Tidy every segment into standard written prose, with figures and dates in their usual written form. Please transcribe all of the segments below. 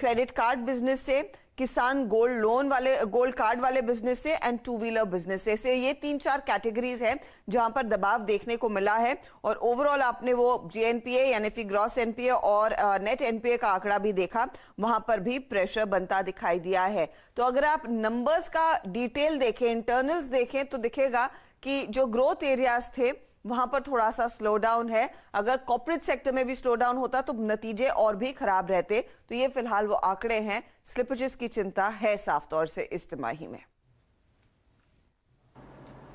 Credit card business से, किसान gold card वाले बिजनेस से एंड टू व्हीलर बिजनेस से ये 3-4 कैटेगरीज है जहां पर दबाव देखने को मिला है। और ओवरऑल आपने वो जीएनपीए यानी फिर ग्रॉस एनपीए और नेट एनपीए का आंकड़ा भी देखा, वहां पर भी प्रेशर बनता दिखाई दिया है। तो अगर आप नंबर्स का डिटेल देखें, इंटरनल्स देखें, तो दिखेगा कि जो ग्रोथ एरियाज थे वहां पर थोड़ा सा स्लो डाउन है। अगर कॉर्पोरेट सेक्टर में भी स्लो डाउन होता तो नतीजे और भी खराब रहते। तो ये फिलहाल वो आंकड़े हैं। स्लिपेजेस की चिंता है साफ तौर से इस तिमाही में।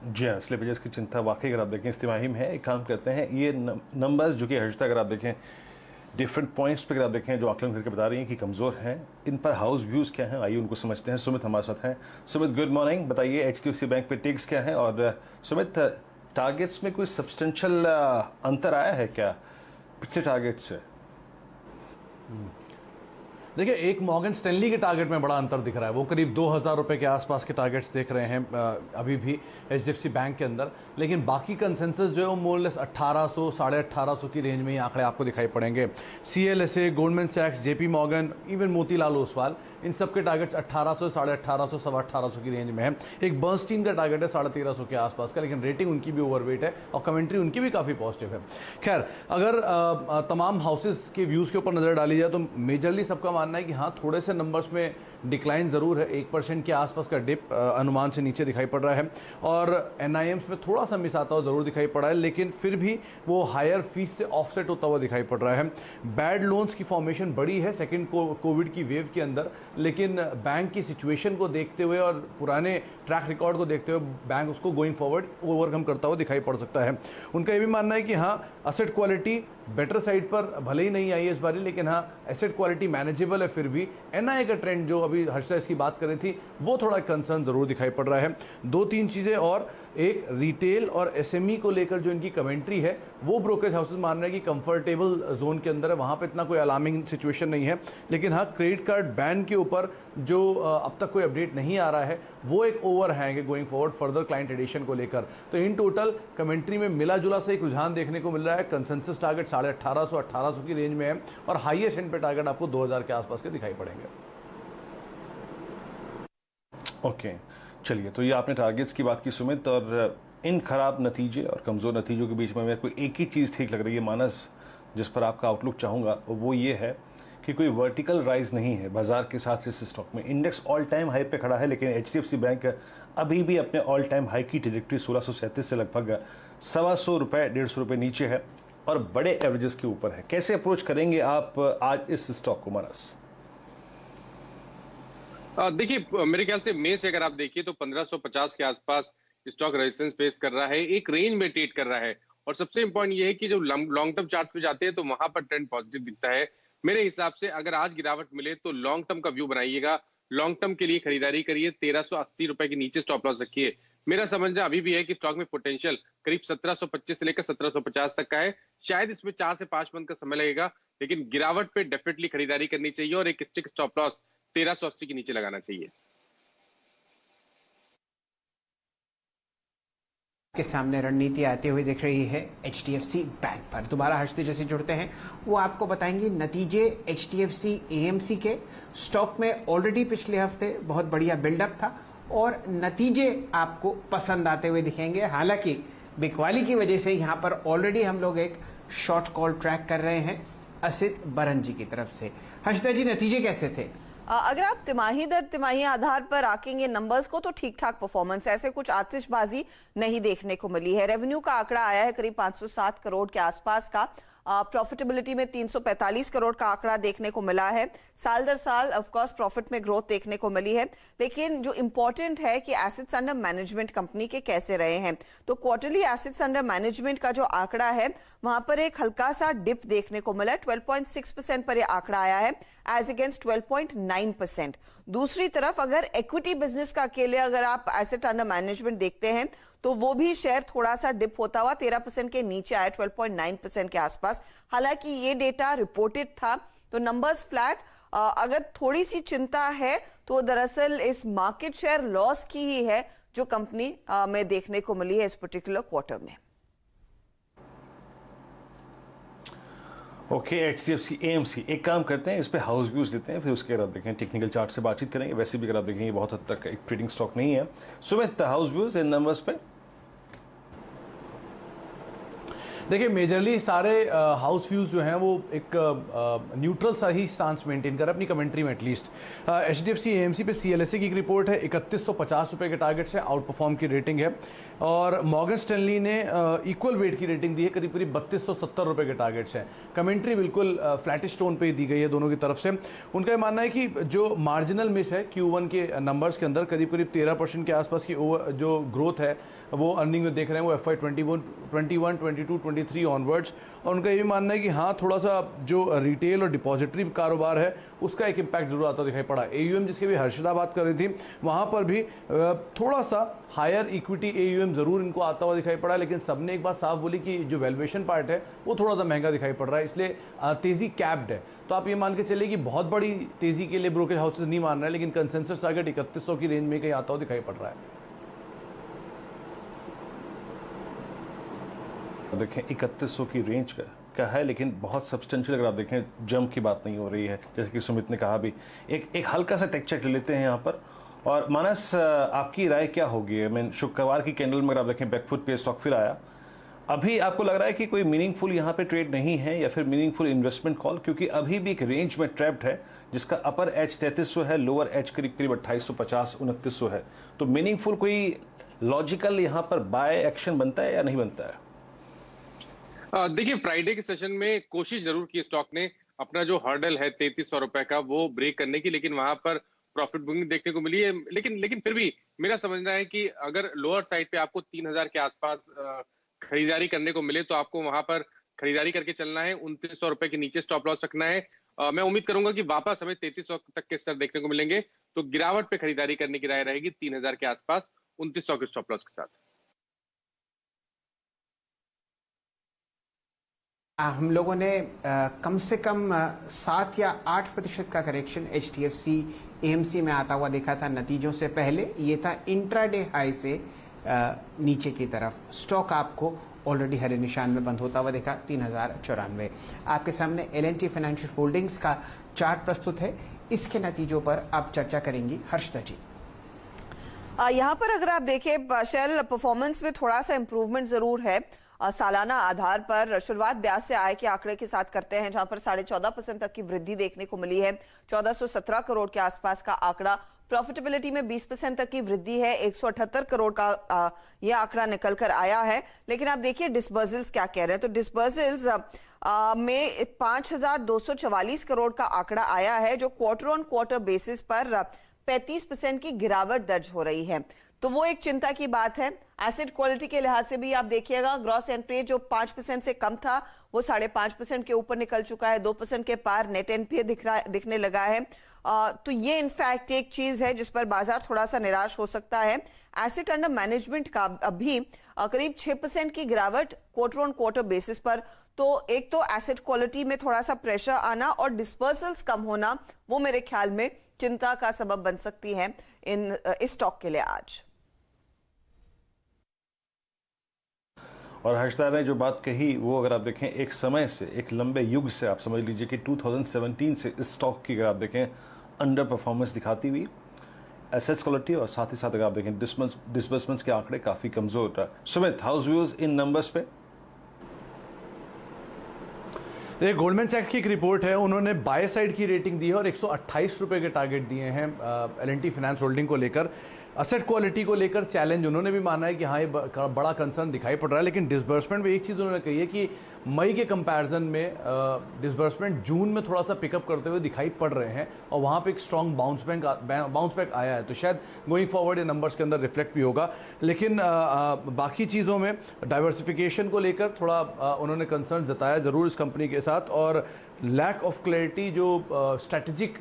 जी हाँ, स्लिपेजेस की चिंता वाकई अगर आप देखें इस तिमाही में है। एक काम करते हैं, ये नंबर्स जो कि हर्षिता अगर आप देखें डिफरेंट पॉइंट्स पे अगर आप देखें जो आकलन करके बता रही हैं कि कमज़ोर हैं, इन पर हाउस व्यूज़ क्या हैं, आइए उनको समझते हैं। सुमित हमारे साथ हैं। सुमित गुड मॉर्निंग, बताइए एचडीएफसी बैंक पे टेक्स क्या है, और सुमित टारगेट्स में कोई सब्सटेंशियल अंतर आया है क्या पिछले टारगेट से? देखिए, एक मॉर्गन स्टैनली के टारगेट में बड़ा अंतर दिख रहा है। वो करीब 2000 रुपये के आसपास के टारगेट्स देख रहे हैं अभी भी एचडीएफसी बैंक के अंदर। लेकिन बाकी कंसेंसस जो है वो मोरलेस 1800 साढ़े 1800 की रेंज में ही आंकड़े आपको दिखाई पड़ेंगे। सीएलएसए, गोल्डमैन सैक्स, JP Morgan, even Motilal Oswal, इन सब के टारगेट्स 1800 साढ़े 1800 सवा 1800 की रेंज में है। एक बर्नस्टीन का टारगेट है 1350 के आसपास का, लेकिन रेटिंग उनकी भी ओवरवेट है और कमेंट्री उनकी भी काफ़ी पॉजिटिव है। खैर, अगर तमाम हाउसेस के व्यूज़ के ऊपर नज़र डाली जाए तो मेजरली सबका मानना है कि हाँ, थोड़े से नंबर्स में डिक्लाइन ज़रूर है। 1% के आसपास का डिप अनुमान से नीचे दिखाई पड़ रहा है, और एनआईएम्स में थोड़ा सा मिस आता हुआ ज़रूर दिखाई पड़ा है, लेकिन फिर भी वो हायर फीस से ऑफसेट होता हुआ दिखाई पड़ रहा है। बैड लोन्स की फॉर्मेशन बड़ी है सेकेंड कोविड की वेव के अंदर, लेकिन बैंक की सिचुएशन को देखते हुए और पुराने ट्रैक रिकॉर्ड को देखते हुए बैंक उसको गोइंग फॉरवर्ड ओवरकम करता हुआ दिखाई पड़ सकता है। उनका ये भी मानना है कि हाँ, एसेट क्वालिटी बेटर साइड पर भले ही नहीं आई है इस बारी, लेकिन हाँ, एसेट क्वालिटी मैनेजेबल है। फिर भी एनआईए का ट्रेंड जो अभी हर्षिता इसकी बात कर रही थी, वो थोड़ा कंसर्न जरूर दिखाई पड़ रहा है। 2-3 चीजें और, एक रिटेल और एसएमई को लेकर जो इनकी कमेंट्री है, वो ब्रोकरेज हाउसेस मान रहे हैं कि कंफर्टेबल जोन के अंदर है, वहां पे इतना कोई अलार्मिंग सिचुएशन नहीं है। लेकिन हाँ, क्रेडिट कार्ड बैन के ऊपर जो अब तक कोई अपडेट नहीं आ रहा है, वो एक ओवर हैंग है going forward further client addition को लेकर। तो इन टोटल कमेंट्री में मिला जुला से एक रुझान देखने को मिल रहा है। कंसेंसस टारगेट 1850 की रेंज में है, और हाईएस्ट एंड पे टारगेट आपको 2000 के आसपास के दिखाई पड़ेंगे। ओके, चलिए, तो ये आपने टारगेट्स की बात की सुमित, और इन खराब नतीजे और कमज़ोर नतीजों के बीच में मेरे को एक ही चीज़ ठीक लग रही है मानस, जिस पर आपका आउटलुक चाहूँगा, वो ये है कि कोई वर्टिकल राइज नहीं है बाजार के साथ इस स्टॉक में। इंडेक्स ऑल टाइम हाई पे खड़ा है, लेकिन एचडीएफसी बैंक अभी भी अपने ऑल टाइम हाई की ट्रैजेक्टरी 1637 से लगभग 125 रुपये 150 रुपये नीचे है और बड़े एवरेजेस के ऊपर है। कैसे अप्रोच करेंगे आप आज इस स्टॉक को मानस? देखिए, मेरे ख्याल से मई से अगर आप देखिए तो 1550 के आसपास स्टॉक रेजिस्टेंस फेस कर रहा है, एक रेंज में ट्रेड कर रहा है। और सबसे इंपॉर्टेंट ये है कि जब लॉन्ग टर्म चार्ट पे जाते हैं तो वहां पर ट्रेंड पॉजिटिव दिखता है। मेरे हिसाब से अगर आज गिरावट मिले तो लॉन्ग टर्म का व्यू बनाइएगा, लॉन्ग टर्म के लिए खरीदारी करिए, 1380 रुपए के नीचे स्टॉप लॉस रखिए। मेरा समझना अभी भी है कि स्टॉक में पोटेंशियल करीब 1725 से लेकर 1750 तक का है। शायद इसमें 4 से 5 मंथ का समय लगेगा, लेकिन गिरावट पे डेफिनेटली खरीदारी करनी चाहिए और एक स्टिक स्टॉप लॉस 1380 के नीचे लगाना चाहिए। के सामने रणनीति आती हुई दिख रही है एचडीएफसी बैंक पर। दोबारा हर्षिता जैसे जुड़ते हैं, वो आपको बताएंगे नतीजे एचडीएफसी एएमसी के। स्टॉक में ऑलरेडी पिछले हफ्ते बहुत बढ़िया बिल्डअप था और नतीजे आपको पसंद आते हुए दिखेंगे। हालांकि बिकवाली की वजह से यहाँ पर ऑलरेडी हम लोग एक शॉर्ट कॉल ट्रैक कर रहे हैं असित बरन जी की तरफ से। हर्षिता जी, नतीजे कैसे थे? अगर आप तिमाही दर तिमाही आधार पर आकेंगे नंबर्स को तो ठीक ठाक परफॉर्मेंस है, ऐसे कुछ आतिशबाजी नहीं देखने को मिली है। रेवेन्यू का आंकड़ा आया है करीब 507 करोड़ के आसपास का। प्रॉफिटेबिलिटी में 345 करोड़ का आंकड़ा देखने को मिला है। साल दर साल ऑफ कोर्स प्रॉफिट में ग्रोथ देखने को मिली है, लेकिन जो इंपॉर्टेंट है कि एसेट्स अंडर मैनेजमेंट कंपनी के कैसे रहे हैं। तो क्वार्टरली एसेट्स अंडर मैनेजमेंट का जो आंकड़ा है वहां पर एक हल्का सा डिप देखने को मिला है। 12.6% पर यह आंकड़ा आया है एज अगेंस्ट 12.9%। दूसरी तरफ अगर इक्विटी बिजनेस का अकेले अगर आप एसेट अंडर मैनेजमेंट देखते हैं तो वो भी शेयर थोड़ा सा डिप होता हुआ 13% के नीचे आया, 12.9% के आसपास। हालांकि ये डेटा रिपोर्टेड था तो नंबर्स फ्लैट। अगर थोड़ी सी चिंता है तो दरअसल इस मार्केट शेयर लॉस की ही है जो कंपनी में देखने को मिली है इस पर्टिकुलर क्वार्टर में। ओके, HDFC AMC एक काम करते हैं, इस पे हाउस व्यूज देते हैं, फिर उसके बाद देखें टेक्निकल चार्ट से बातचीत करेंगे। वैसे भी अगर आप देखेंगे बहुत हद तक एक ट्रेडिंग स्टॉक नहीं है। Sumit, house views in numbers पे। देखिए मेजरली सारे हाउस व्यूज जो हैं वो एक न्यूट्रल सा ही स्टांस मेंटेन कर रहे हैं अपनी कमेंट्री में एटलीस्ट। HDFC AMC पे CLSA की एक रिपोर्ट है, 3150 रुपये के टारगेट से आउट परफॉर्म की रेटिंग है। और मॉर्गन स्टैनली ने इक्वल वेट की रेटिंग दी है, करीब करीब 3270 रुपये के टारगेट से। कमेंट्री बिल्कुल फ्लैटिश टोन पे ही दी गई है दोनों की तरफ से। उनका ये मानना है कि जो मार्जिनल मिस है Q1 के नंबर्स के अंदर, करीब करीब 13% के आसपास की जो ग्रोथ है वो अर्निंग में देख रहे हैं वो FY 21, 22, 23 ऑनवर्ड्स। और उनका ये भी मानना है कि हाँ, थोड़ा सा जो रिटेल और डिपॉजिटरी कारोबार है उसका एक इम्पैक्ट जरूर आता दिखाई पड़ा। AUM जिसकी भी हर्षदा बात कर रही थी, वहाँ पर भी थोड़ा सा हायर इक्विटी AUM जरूर इनको आता हुआ दिखाई पड़ा, लेकिन सबने एक बात साफ बोली कि जो वैल्यूएशन पार्ट है वो थोड़ा सा महंगा दिखाई पड़ रहा है, इसलिए तेजी कैप्ड है। तो आप ये मान के चलिए कि बहुत बड़ी तेजी के लिए ब्रोकरेज हाउसेज नहीं मान रहे हैं, लेकिन कंसेंसस टारगेट 3100 की रेंज में कहीं आता हुआ दिखाई पड़ रहा है। देखें 3100 की रेंज का है, लेकिन बहुत सब्सटेंशियल अगर आप देखें जंप की बात नहीं हो रही है, जैसे कि सुमित ने कहा भी। एक हल्का सा टेक चेक ले लेते हैं यहाँ पर। और मानस, आपकी राय क्या होगी? मैं शुक्रवार की कैंडल में अगर आप देखें बैकफुट पे स्टॉक फिर आया। अभी आपको लग रहा है कि कोई मीनिंगफुल यहाँ पे ट्रेड नहीं है या फिर मीनिंगफुल इन्वेस्टमेंट कॉल? क्योंकि अभी भी एक रेंज में ट्रैप्ड है जिसका अपर एज 3300 है, लोअर एज करीब करीब 2850 2900 है। तो मीनिंगफुल कोई लॉजिकल यहाँ पर बाय एक्शन बनता है या नहीं बनता है? देखिए, फ्राइडे के सेशन में कोशिश जरूर की स्टॉक ने अपना जो हर्डल है 3300 रुपए का वो ब्रेक करने की, लेकिन वहां पर प्रॉफिट बुकिंग देखने को मिली है। लेकिन फिर भी मेरा समझना है कि अगर लोअर साइड पे आपको 3000 के आसपास खरीदारी करने को मिले तो आपको वहां पर खरीदारी करके चलना है। 2900 रुपए के नीचे स्टॉप लॉस रखना है। मैं उम्मीद करूंगा कि वापस हमें 3300 तक के स्तर देखने को मिलेंगे, तो गिरावट पे खरीदारी करने की राय रहेगी 3000 के आसपास 2900 के स्टॉप लॉस के साथ। हम लोगों ने कम से कम 7 या 8% का करेक्शन HDFC AMC में आता हुआ देखा था नतीजों से पहले। ये था इंट्राडे हाई से नीचे की तरफ। स्टॉक आपको ऑलरेडी हरे निशान में बंद होता हुआ देखा 3094। आपके सामने L&T फाइनेंशियल होल्डिंग्स का चार्ट प्रस्तुत है, इसके नतीजों पर आप चर्चा करेंगी हर्षदा जी। यहाँ पर अगर आप देखें शेल परफॉर्मेंस में थोड़ा सा इंप्रूवमेंट जरूर है। सालाना आधार पर शुरुआत ब्याज से आय के आंकड़े के साथ करते हैं, जहां पर 14.5% तक की वृद्धि देखने को मिली है। 1417 करोड़ के आसपास का आंकड़ा। प्रॉफिटेबिलिटी में 20% तक की वृद्धि है। 178 करोड़ का यह आंकड़ा निकल कर आया है। लेकिन आप देखिए डिस्बर्सल्स क्या कह रहे हैं, तो डिस्बर्सल्स में 5244 करोड़ का आंकड़ा आया है, जो क्वार्टर ऑन क्वार्टर बेसिस पर 35% की गिरावट दर्ज हो रही है। तो वो एक चिंता की बात है। एसेट क्वालिटी के लिहाज से भी आप देखिएगा, ग्रॉस एनपीए जो 5% से कम था वो 5.5% के ऊपर निकल चुका है। 2% के पार नेट एनपीए दिखने लगा है। तो ये इनफैक्ट एक चीज है जिस पर बाजार थोड़ा सा निराश हो सकता है। एसेट अंडर मैनेजमेंट का अभी करीब 6% की गिरावट क्वार्टर ऑन क्वार्टर बेसिस पर। तो एक तो एसेट क्वालिटी में थोड़ा सा प्रेशर आना और डिस्पर्सल्स कम होना, वो मेरे ख्याल में चिंता का सबब बन सकती है इस स्टॉक के लिए आज। और हर्षदा ने जो बात कही वो अगर आप देखें एक समय से, एक लंबे युग से, आप समझ लीजिए कि 2017 से इस स्टॉक की अगर आप देखें अंडर परफॉर्मेंस दिखाती हुई एसेट्स क्वालिटी, और साथ ही साथ अगर आप देखें डिसबर्समेंट्स के आंकड़े काफी कमजोर रहा। Sumit, house views in numbers पे। ये गोल्डमैन सैक्स की एक रिपोर्ट है, उन्होंने बाय साइड की रेटिंग दी है और 128 रुपये के टारगेट दिए हैं L&T फाइनेंस होल्डिंग को लेकर। असेट क्वालिटी को लेकर चैलेंज उन्होंने भी माना है कि हाँ ये बड़ा कंसर्न दिखाई पड़ रहा है। लेकिन डिसबर्समेंट में एक चीज़ उन्होंने कही है कि मई के कंपैरिजन में डिसबर्समेंट जून में थोड़ा सा पिकअप करते हुए दिखाई पड़ रहे हैं और वहाँ पे एक स्ट्रॉन्ग बाउंस बैक आया है। तो शायद गोइंग फॉरवर्ड ये नंबर्स के अंदर रिफ्लेक्ट भी होगा। लेकिन बाकी चीज़ों में डाइवर्सिफिकेशन को लेकर थोड़ा उन्होंने कंसर्न जताया ज़रूर इस कंपनी के साथ। और लैक ऑफ क्लैरिटी जो स्ट्रैटेजिक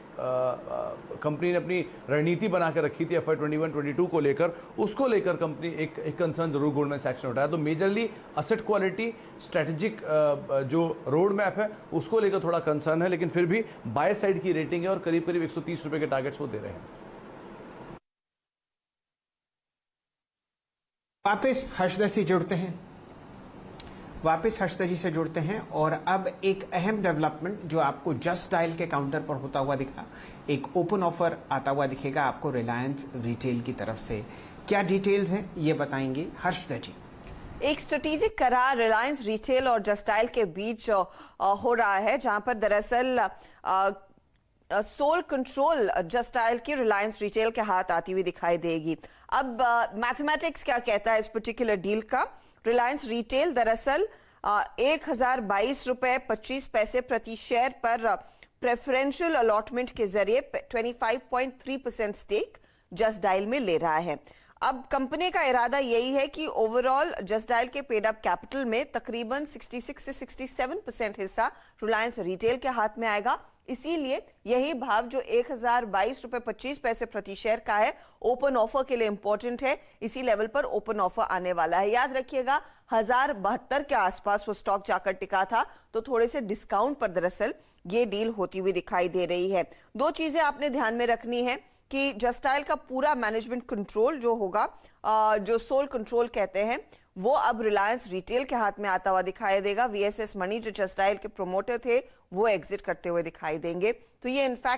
कंपनी ने अपनी रणनीति बना के रखी थी FY 21-22 को लेकर, उसको लेकर कंपनी एक कंसर्न जरूर गोल्डमैन सैक्स ने उठाया। तो मेजरली असेट क्वालिटी, स्ट्रैटेजिक जो रोड मैप है उसको लेकर थोड़ा कंसर्न है, लेकिन फिर भी बाय साइड की रेटिंग है और करीब करीब 130 रुपये के टारगेट्स वो दे रहे हैं। वापिस हर्षदा से जुड़ते हैं। वापस हर्षदा जी से जुड़ते हैं और अब एक अहम डेवलपमेंट जो आपको जस्ट डायल के काउंटर पर होता हुआ दिखा, एक ओपन ऑफर आता हुआ दिखेगा आपको रिलायंस रिटेल की तरफ से। क्या डिटेल्स हैं ये बताएंगे हर्षदा जी। एक स्ट्रेटेजिक करार रिलायंस रिटेल और जस्ट डायल के बीच हो रहा है, जहां पर दरअसल सोल कंट्रोल जस्ट डायल की रिलायंस रिटेल के हाथ आती हुई दिखाई देगी। अब मैथमेटिक्स क्या कहता है इस पर्टिकुलर डील का। रिलायंस रिटेल दरअसल 1022.25 रुपए प्रति शेयर पर प्रेफरेंशियल अलॉटमेंट के जरिए 25.3% स्टेक जस्ट डायल में ले रहा है। अब कंपनी का इरादा यही है कि ओवरऑल जस्ट डायल के पेड अप कैपिटल में तकरीबन 66 से 67% हिस्सा रिलायंस रिटेल के हाथ में आएगा। इसीलिए यही भाव जो 1022.25 रुपए प्रति शेयर का है, ओपन ऑफर के लिए इंपॉर्टेंट है। इसी लेवल पर ओपन ऑफर आने वाला है। याद रखिएगा 1072 के आसपास वो स्टॉक जाकर टिका था, तो थोड़े से डिस्काउंट पर दरअसल ये डील होती हुई दिखाई दे रही है। दो चीजें आपने ध्यान में रखनी है कि जस्ट डायल का पूरा मैनेजमेंट कंट्रोल जो होगा, जो सोल कंट्रोल कहते हैं, वो अब रिलायंस रिटेल के हाथ में आता हुआ दिखाई देगा। वीएसएस मनी जो जस्ट डायल के प्रोमोटर थे वो एग्जिट करते हुए दिखाई देंगे। तो ये इनफैक्ट